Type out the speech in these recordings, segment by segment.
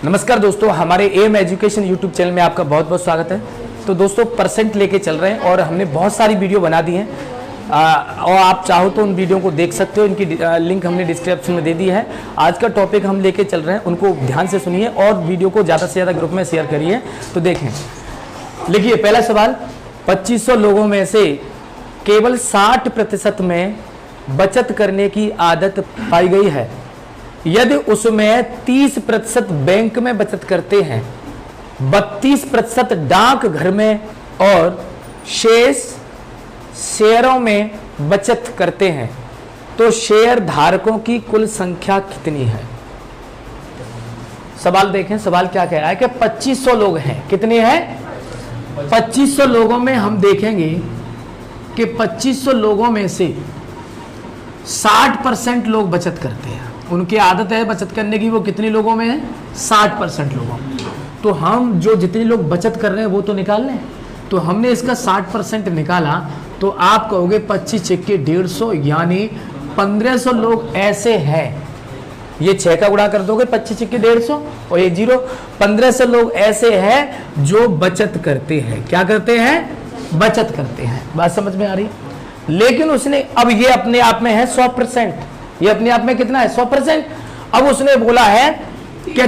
नमस्कार दोस्तों, हमारे एम एजुकेशन यूट्यूब चैनल में आपका बहुत बहुत स्वागत है। तो दोस्तों परसेंट लेके चल रहे हैं और हमने बहुत सारी वीडियो बना दी हैं और आप चाहो तो उन वीडियो को देख सकते हो। इनकी लिंक हमने डिस्क्रिप्शन में दे दी है। आज का टॉपिक हम लेके चल रहे हैं, उनको ध्यान से सुनिए और वीडियो को ज़्यादा से ज़्यादा ग्रुप में शेयर करिए। तो देखें, लिखिए पहला सवाल, 2500 लोगों में से केवल 60% में बचत करने की आदत पाई गई है। यदि उसमें 30% बैंक में बचत करते हैं, 32% डाक घर में और शेष शेयरों में बचत करते हैं, तो शेयर धारकों की कुल संख्या कितनी है? सवाल देखें, सवाल क्या कह रहा है कि 2500 लोग हैं। कितने हैं? 2500 लोगों में हम देखेंगे कि 2500 लोगों में से 60% लोग बचत करते हैं। उनकी आदत है बचत करने की। वो कितने लोगों में है? 60% लोगों में। तो हम जो जितने लोग बचत कर रहे हैं वो तो निकाल लें। तो हमने इसका 60% निकाला, तो आप कहोगे 25 छक्के 150, यानी 1500 लोग ऐसे हैं। ये 6 का गुणा कर दोगे, 25 छक्के 150 और ये 0। 1500 लोग ऐसे हैं जो बचत करते हैं। क्या करते हैं? बचत करते हैं। बात समझ में आ रही? लेकिन उसने अब ये अपने आप में है 100%। ये अपने आप में कितना है? 100%। अब उसने बोला है कि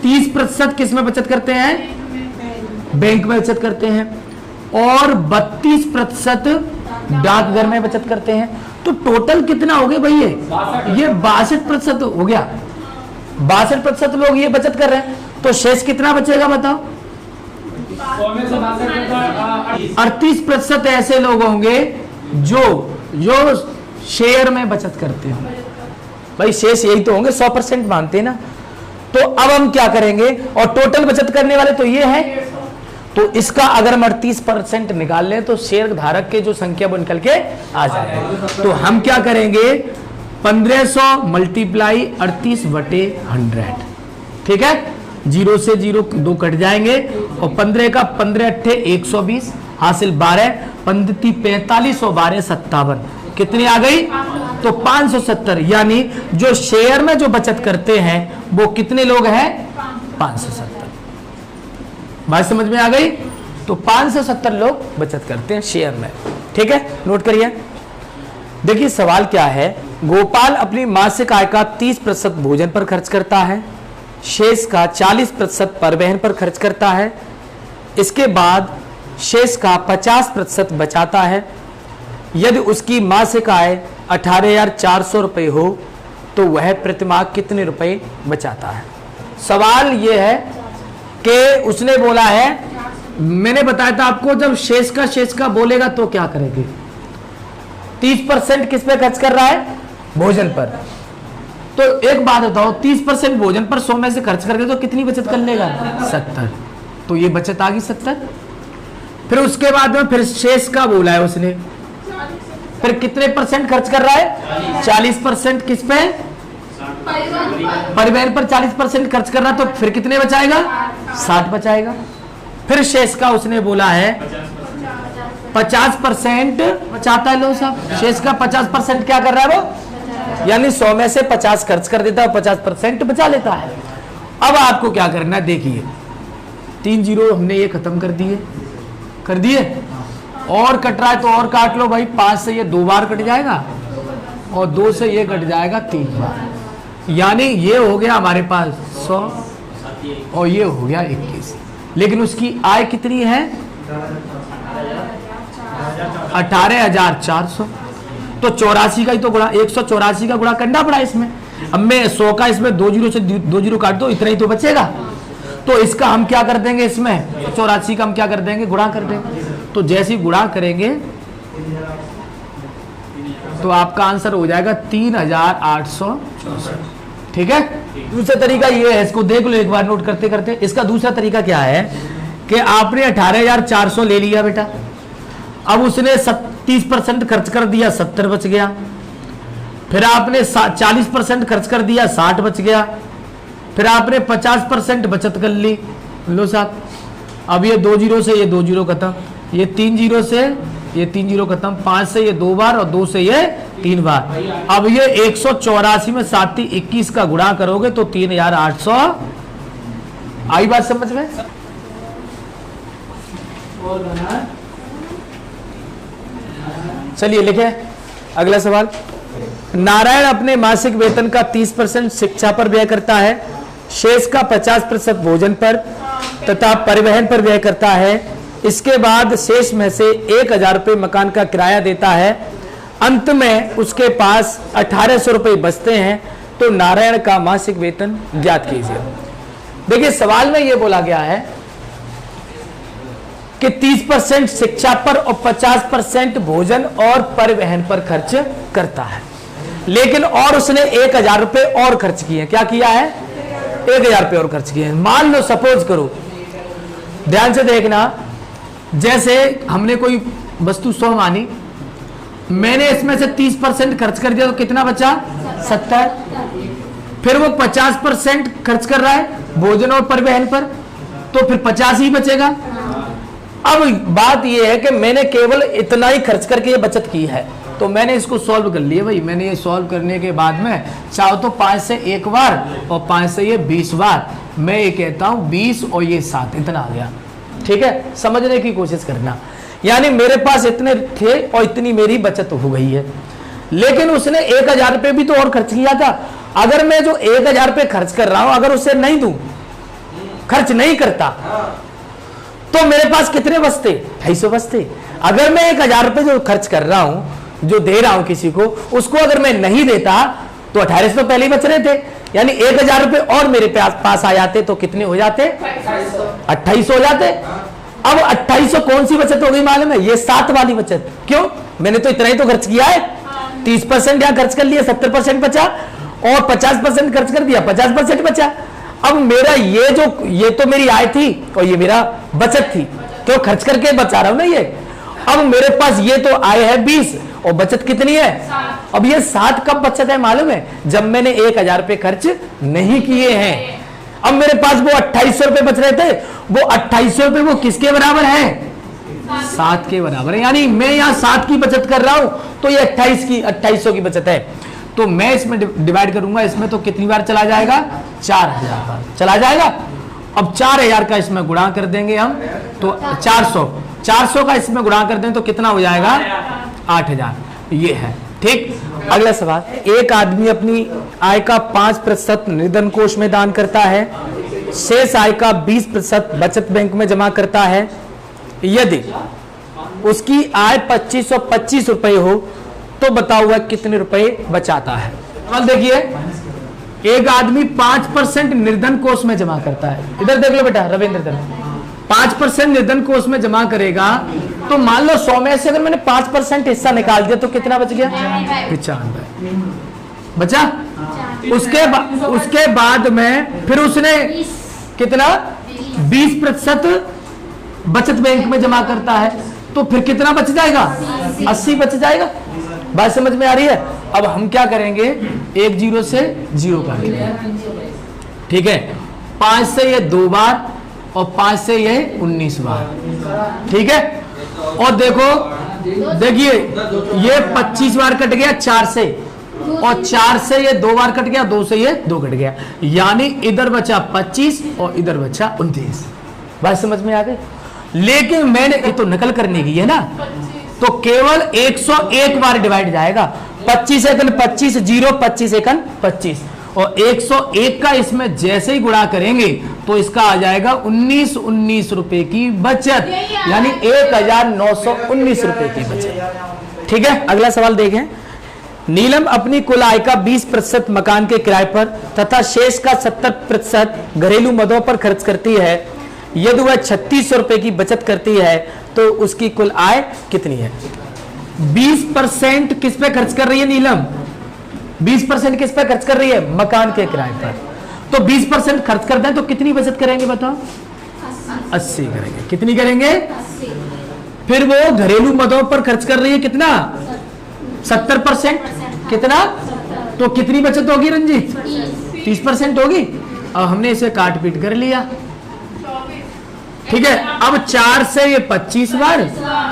30% किस में बचत करते हैं? बैंक में बचत करते हैं और 32% डाकघर में बचत करते हैं। तो टोटल कितना हो गया भाई? ये 62% हो गया। 62% लोग ये बचत कर रहे हैं, तो शेष कितना बचेगा बताओ? 38% ऐसे लोग होंगे जो शेयर में बचत करते हैं। भाई शेष यही तो होंगे, 100% मानते हैं ना। तो अब हम क्या करेंगे, और टोटल बचत करने वाले तो ये है, तो इसका अगर हम 38% निकाल लें तो शेयर धारक के जो संख्या वो निकल के आ जाएगा। तो हम क्या करेंगे, 1500 मल्टीप्लाई 38/100। ठीक है, 0 से 0 2 कट जाएंगे और 15 का 15 अट्ठे 120 हासिल 12, 15 45 और 12 57। कितनी आ गई? तो 570। यानी जो शेयर में जो बचत करते हैं वो कितने लोग हैं? 570। बात समझ में आ गई? तो 570 लोग बचत करते हैं शेयर में। ठीक है, नोट करिए। देखिए सवाल क्या है, गोपाल अपनी मासिक आय का 30% भोजन पर खर्च करता है, शेष का 40% परिवहन पर खर्च करता है, इसके बाद शेष का 50% बचाता है। यदि उसकी मासिक आय 18,400 रुपये हो तो वह प्रतिमाह कितने रुपए बचाता है? सवाल यह है कि उसने बोला है, मैंने बताया था आपको, जब शेष का बोलेगा तो क्या करेंगे? 30% किस पे खर्च कर रहा है? भोजन पर। तो एक बात बताओ, 30% भोजन पर 100 में से खर्च करके तो कितनी बचत कर लेगा? 70। तो ये बचत आ गई 70। फिर उसके बाद में फिर शेष का बोला है उसने, फिर कितने % खर्च कर रहा है? 40% किस पे? परिवहन पर 40% खर्च कर रहा है, तो फिर कितने बचाएगा? 60 बचाएगा। फिर शेष का उसने बोला है 50% बचाता है। लो साहब, शेष का 50% क्या कर रहा है वो? यानी 100 में से 50 खर्च कर देता है, 50% बचा लेता है। अब आपको क्या करना है, देखिए 3 0 हमने ये खत्म कर दिए और कट रहा है तो और काट लो भाई। 5 से ये 2 बार कट जाएगा और 2 से ये कट जाएगा 3 बार। यानी ये हो गया हमारे पास 100 और ये हो गया 21। लेकिन उसकी आय कितनी है? 18,400। तो 84 का ही तो गुणा, 184 का गुणा करना पड़ा इसमें। अब मैं 100 का इसमें 2 0 से 2 0 काट दो, इतना ही तो बचेगा। तो इसका हम क्या कर देंगे, इसमें 84 का हम क्या कर देंगे? गुणा कर देंगे। तो जैसे ही गुणा करेंगे तो आपका आंसर हो जाएगा 3,864। ठीक है। दूसरा तरीका ये है, इसको देख लो एक बार नोट करते करते। इसका दूसरा तरीका क्या है कि आपने 18,400 ले लिया बेटा, अब उसने 30% खर्च कर दिया, 70 बच गया। फिर आपने 40% खर्च कर दिया, 60 बच गया। फिर आपने 50% बचत कर ली। लो साहब, अब ये 2 0 से ये 2 0 खत्म, ये 3 0 से ये 3 0 खत्म, 5 से ये 2 बार और 2 से ये 3 बार। अब ये 184 में 7 21 का गुणा करोगे तो 3,800 आई बात समझ में? चलिए लिखे अगला सवाल। नारायण अपने मासिक वेतन का 30% शिक्षा पर व्यय करता है, शेष का 50% भोजन पर तथा परिवहन पर व्यय करता है। इसके बाद शेष में से 1000 रुपये मकान का किराया देता है। अंत में उसके पास 1800 रुपये बचते हैं। तो नारायण का मासिक वेतन ज्ञात कीजिए। देखिए सवाल में यह बोला गया है कि 30% शिक्षा पर और 50% भोजन और परिवहन पर खर्च करता है, लेकिन और उसने 1000 रुपये और खर्च किए। क्या किया है? 1000 रुपये और खर्च किए। मान लो, सपोज करो, ध्यान से देखना, जैसे हमने कोई वस्तु 100 मानी, मैंने इसमें से 30% खर्च कर दिया तो कितना बचा? 70। फिर वो 50% खर्च कर रहा है भोजन और परिवहन पर, तो फिर 50 ही बचेगा। अब बात यह है कि मैंने केवल इतना ही खर्च करके ये बचत की है, तो मैंने इसको सॉल्व कर लिया भाई। मैंने ये सॉल्व करने के बाद में चाहो तो 5 से 1 बार और 5 से ये 20 बार, मैं ये कहता हूं 20 और ये 7, इतना आ गया। ठीक है, समझने की कोशिश करना। यानी मेरे पास इतने थे और इतनी मेरी बचत हो गई है, लेकिन उसने 1000 रुपये भी तो और खर्च किया था। अगर मैं जो 1000 रुपये खर्च कर रहा हूं, अगर उसे नहीं दूं, खर्च नहीं करता, तो मेरे पास कितने बचते? 250 बचते। अगर मैं 1000 रुपये जो खर्च कर रहा हूं, जो दे रहा हूं किसी को, उसको अगर मैं नहीं देता तो 1800 तो पहले ही बच रहे थे। यानी 1000 रुपये और मेरे पास आ जाते तो कितने हो जाते? 2800 हो जाते। अब 2800 कौन सी बचत हो गई मालूम है? ये 7 वाली बचत। क्यों? मैंने तो इतना ही तो खर्च किया है। 30% यहां खर्च कर लिया, 70% बचा, और 50% खर्च कर दिया, 50% बचा। अब मेरा ये तो मेरी आय थी और ये मेरा बचत थी, तो खर्च करके बचा रहा हूं ना ये। अब मेरे पास ये तो आय है 20 और बचत कितनी है? अब ये 7 कब बचत है मालूम है? जब मैंने 1000 रुपये खर्च नहीं किए हैं। अब मेरे पास वो 2800 रुपये बच रहे थे, वो 2800 रुपये वो किसके बराबर है? 7 के बराबर है। यानी मैं यहाँ 7 की बचत कर रहा हूं, तो ये 2800 की बचत है। तो मैं इसमें डिवाइड करूंगा, इसमें तो कितनी बार चला जाएगा? 4000 बार चला जाएगा। अब 4000 का इसमें गुणा कर देंगे हम, तो 400 का इसमें गुणा कर दें तो कितना हो जाएगा? 8000। ये है। ठीक, अगला सवाल। एक आदमी अपनी आय का 5% निर्धन कोष में दान करता है, शेष आय का 20% बचत बैंक में जमा करता है। यदि उसकी आय 2525 रुपए हो तो बताओ वह कितने रुपए बचाता है? सवाल देखिए, एक आदमी 5% निर्धन कोष में जमा करता है। इधर देख लो बेटा रविंद्र, इधर 5% निर्धन कोष में जमा करेगा, तो मान लो 100 में से अगर मैंने 5% हिस्सा निकाल दिया तो कितना बच गया? 95 बचा। उसके बाद में फिर उसने कितना? 20% बचत बैंक में जमा करता है, तो फिर कितना बच जाएगा? 80 बच जाएगा। बात समझ में आ रही है? अब हम क्या करेंगे? 1 0 से 0 करेंगे। ठीक है, 5 से ये 2 बार और 5 से ये 19 बार। ठीक है, और देखिए ये 25 बार कट गया 4 से, और 4 से ये 2 बार कट गया, 2 से ये 2 कट गया, यानी इधर बचा 25 और इधर बचा 29। बात समझ में आ गई? लेकिन मैंने ये तो नकल करने की है ना, तो केवल 101 बार डिवाइड जाएगा। 25 एकन 25, 0 25 एकन 25, और 101 का इसमें जैसे ही गुणा करेंगे तो इसका आ जाएगा 19 रुपए की बचत, यानी 1919 रुपए की बचत। ठीक है, अगला सवाल देखें। नीलम अपनी कुल आय का 20% मकान के किराए पर तथा शेष का 70% घरेलू मदों पर खर्च करती है। यदि वह 3600 रुपए की बचत करती है तो उसकी कुल आय कितनी है? 20% किस पे खर्च कर रही है नीलम? 20% किस पे खर्च कर रही है? मकान के किराए पर। तो 20% खर्च कर दें तो कितनी बचत करेंगे बताओ? 80 करेंगे। कितनी करेंगे? 80। फिर वो घरेलू मदों पर खर्च कर रही है कितना? 70%। कितना? तो कितनी बचत होगी रंजीत? 30% होगी। अब हमने इसे काट पीट कर लिया। ठीक है, अब 4 से ये 25 बार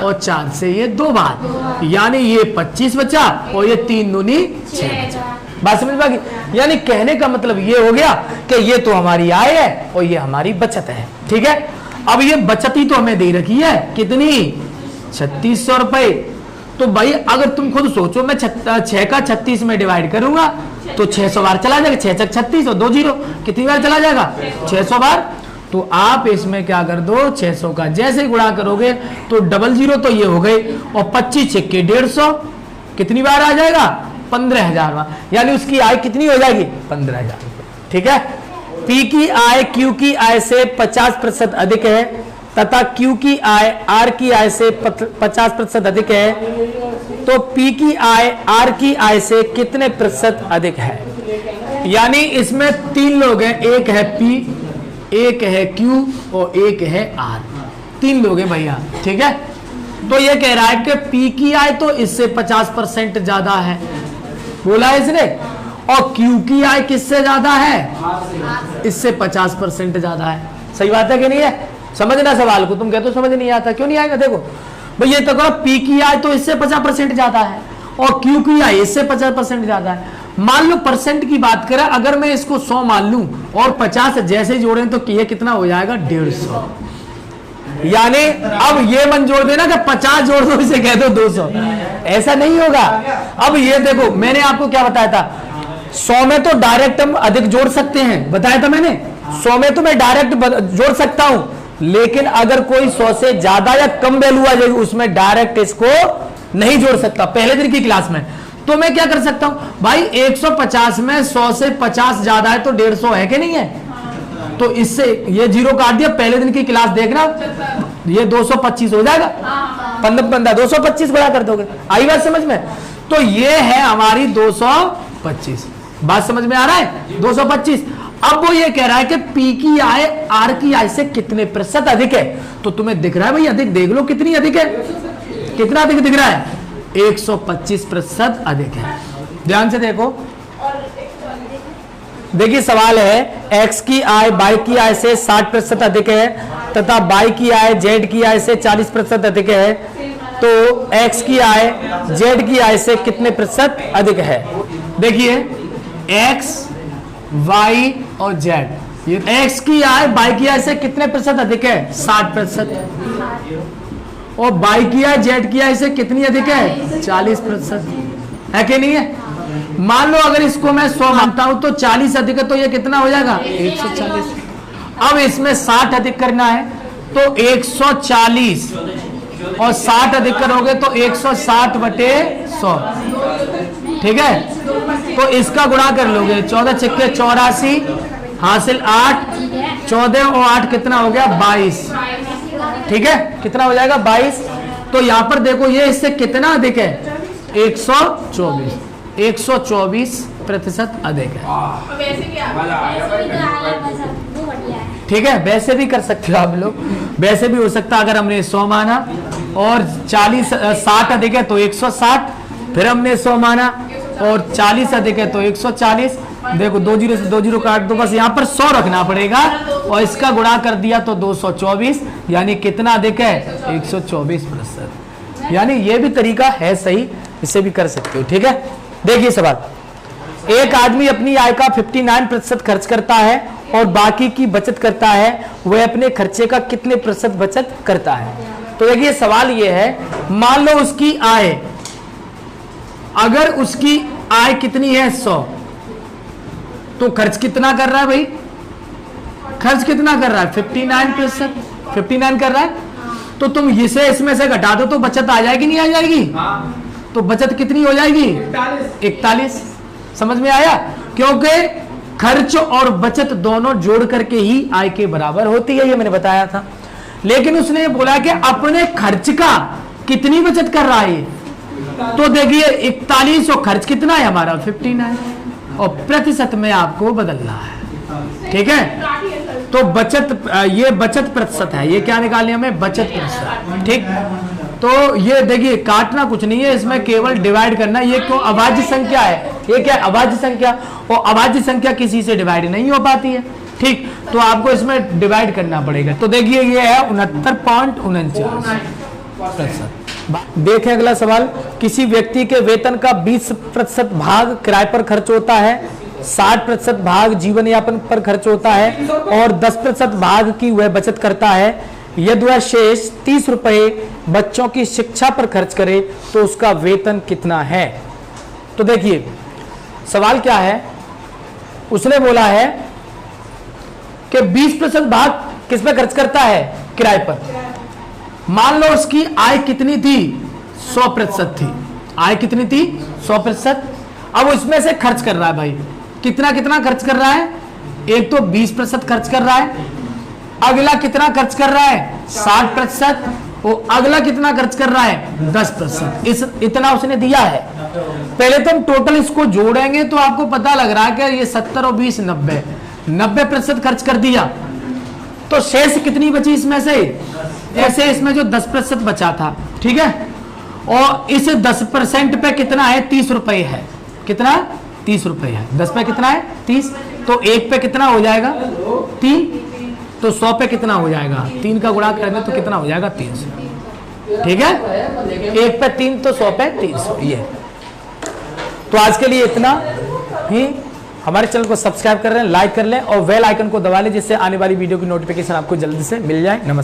और 4 से ये 2 बार, यानी ये 25 बचा और ये 3 दूनी 6 बचा। बात समझ में आ गई? यानी कहने का मतलब ये हो गया कि ये तो हमारी आय है और ये हमारी बचत है। ठीक है, अब ये बचत ही तो हमें दे रखी है, कितनी? 3600 रुपए। तो भाई अगर तुम खुद सोचो, मैं 6 का 36 में डिवाइड करूंगा तो 600 बार चला जाएगा। 6 छक 36 और 2 जीरो, कितनी बार चला जाएगा? 600 बार। तो आप इसमें क्या कर दो, 600 का जैसे ही गुणा करोगे तो डबल जीरो तो ये हो गए, और 25 छक्के 150, कितनी बार आ जाएगा? 15,000 बार। यानी उसकी आय कितनी हो जाएगी? 15,000 रुपए। ठीक है, पी की आय क्यू की आय से 50% अधिक है तथा क्यू की आय आर की आय से 50% अधिक है, तो पी की आय आर की आय से कितने प्रतिशत अधिक है? यानी इसमें 3 लोग हैं, एक है पी, एक है क्यू और एक है आर। 3 लोग हैं भैया। ठीक है, तो ये कह रहा है कि पी की आय तो इससे 50% ज्यादा है, बोला है इसने, और क्यू की आय किससे ज्यादा है? इससे 50% ज्यादा है। सही बात है कि नहीं है? समझना सवाल को। तुम कहते हो समझ नहीं आता, क्यों नहीं आएगा? देखो भाई, ये तो कहो पी की आय तो इससे 50% ज्यादा है और क्यू की आय इससे 50% ज्यादा है। मान लो परसेंट की बात करें, अगर मैं इसको 100 मान लूं और 50 जैसे जोड़ें तो ये कितना हो जाएगा? 150। यानी अब ये मन जोड़ देना कि 50 जोड़ दो, इसे कह दो 200, ऐसा नहीं होगा। अब ये देखो, मैंने आपको क्या बताया था, 100 में तो डायरेक्ट हम अधिक जोड़ सकते हैं, बताया था मैंने। 100 में तो मैं डायरेक्ट जोड़ सकता हूं, लेकिन अगर कोई 100 से ज्यादा या कम वैल्यू आ जाएगी उसमें डायरेक्ट इसको नहीं जोड़ सकता। पहले दिन की क्लास में तो मैं क्या कर सकता हूं भाई, 150 में 100 से 50 ज्यादा है तो 150 है कि नहीं है? तो इससे ये जीरो काट दिया, पहले दिन की क्लास देखना, ये 225 हो जाएगा। 15 225 बड़ा कर दोगे। आई बात समझ में? तो ये है हमारी 225। बात समझ में आ रहा है? 225। अब वो ये कह रहा है कि पी की आय आर की आय से कितने प्रतिशत अधिक है? तो तुम्हें दिख रहा है भाई, अधिक देख लो कितनी अधिक है, कितना अधिक दिख रहा है? 125% अधिक है। ध्यान से देखो, देखिए सवाल है, x की आय y की आय से 60% अधिक है तथा y की आय z की आय से 40% अधिक है, तो x की आय z की आय से कितने प्रतिशत अधिक है? देखिए x, y और z, ये x की आय y की आय से कितने प्रतिशत अधिक है? 60%। और y की आय z की आय से कितनी अधिक है? 40%, है कि नहीं है? मान लो अगर इसको मैं 100 मानता हूं तो 40 अधिक है, तो ये कितना हो जाएगा? 140। अब इसमें 60 अधिक करना है तो 140, और 60 अधिक करोगे तो 160 बटे 100। ठीक है, तो इसका गुणा कर लोगे, 14 छक्के 84, हासिल 8, 14 और 8 कितना हो गया? 22। ठीक है, कितना हो जाएगा? 22। तो यहां पर देखो ये इससे कितना अधिक है? 124। 124% अधिक है। ठीक है, वैसे भी कर सकते हो आप लोग, वैसे भी हो सकता है। अगर हमने 100 माना और 60 अधिक है तो 160, फिर हमने 100 माना और 40 अधिक है तो 140। देखो 2 जीरो से 2 जीरो काट दो, बस यहाँ पर 100 रखना पड़ेगा और इसका गुणा कर दिया तो 224, यानी कितना अधिक है? 124%। यानी ये भी तरीका है सही, इसे भी कर सकते हो। ठीक है, देखिए सवाल, एक आदमी अपनी आय का 59% खर्च करता है और बाकी की बचत करता है, वह अपने खर्चे का कितने प्रतिशत बचत करता है? तो देखिए सवाल ये है, मान लो उसकी आय, अगर उसकी आय कितनी है? 100, तो खर्च कितना कर रहा है भाई? खर्च कितना कर रहा है? 59%, 59 कर रहा है। तो तुम इसे इसमें से घटा दो तो बचत आ जाएगी, नहीं आ जाएगी? तो बचत कितनी हो जाएगी? 41। समझ में आया? क्योंकि खर्च और बचत दोनों जोड़ करके ही आय के बराबर होती है, ये मैंने बताया था। लेकिन उसने बोला कि अपने खर्च का कितनी बचत कर रहा है? तो देखिए 41 और खर्च कितना है हमारा? 59, और प्रतिशत में आपको बदलना है। ठीक है, तो बचत, ये बचत प्रतिशत है, ये क्या निकालनी हमें? बचत प्रतिशत। ठीक, तो ये देखिए काटना कुछ नहीं है, इसमें केवल डिवाइड करना। ये क्यों? अभाज्य संख्या है, ये क्या? अभाज्य संख्या, और अभाज्य संख्या किसी से डिवाइड नहीं हो पाती है। ठीक, तो आपको इसमें डिवाइड करना पड़ेगा। तो देखिए ये है 69.49%। देखें अगला सवाल, किसी व्यक्ति के वेतन का 20% भाग किराए पर खर्च होता है, 60% भाग जीवन यापन पर खर्च होता है और 10% भाग की वह बचत करता है। यदि वह शेष 30 रुपए बच्चों की शिक्षा पर खर्च करे तो उसका वेतन कितना है। तो देखिए सवाल क्या है, उसने बोला है कि 20% भाग किस पे खर्च करता है, किराए पर। मान लो उसकी आय कितनी थी, 100% थी, आय कितनी थी 100%। अब इसमें से खर्च कर रहा है भाई, कितना कितना खर्च कर रहा है, एक तो 20% खर्च कर रहा है, अगला कितना खर्च कर रहा है 60%, वो अगला कितना खर्च कर रहा है 10%। इतना उसने दिया है। पहले तो हम टोटल इसको जोड़ेंगे तो आपको पता लग रहा है कि ये 70 और 20 90% खर्च कर दिया। तो शेष कितनी बची इसमें से, ऐसे इसमें जो 10% बचा था, ठीक है, और इस 10% पे कितना है 30 रुपए है, कितना 30 रुपए है, 10 पे कितना है 30, तो एक पे कितना हो जाएगा 3, तो 100 पे कितना हो जाएगा, 3 का गुणा करेंगे तो कितना हो जाएगा 300, ठीक है, एक पे 3 तो 100 पे 300। ये तो आज के लिए इतना ही। हमारे चैनल को सब्सक्राइब कर लें, लाइक कर लें और बेल आइकन को दबा लें जिससे आने वाली वीडियो की नोटिफिकेशन आपको जल्दी से मिल जाए। नमस्कार।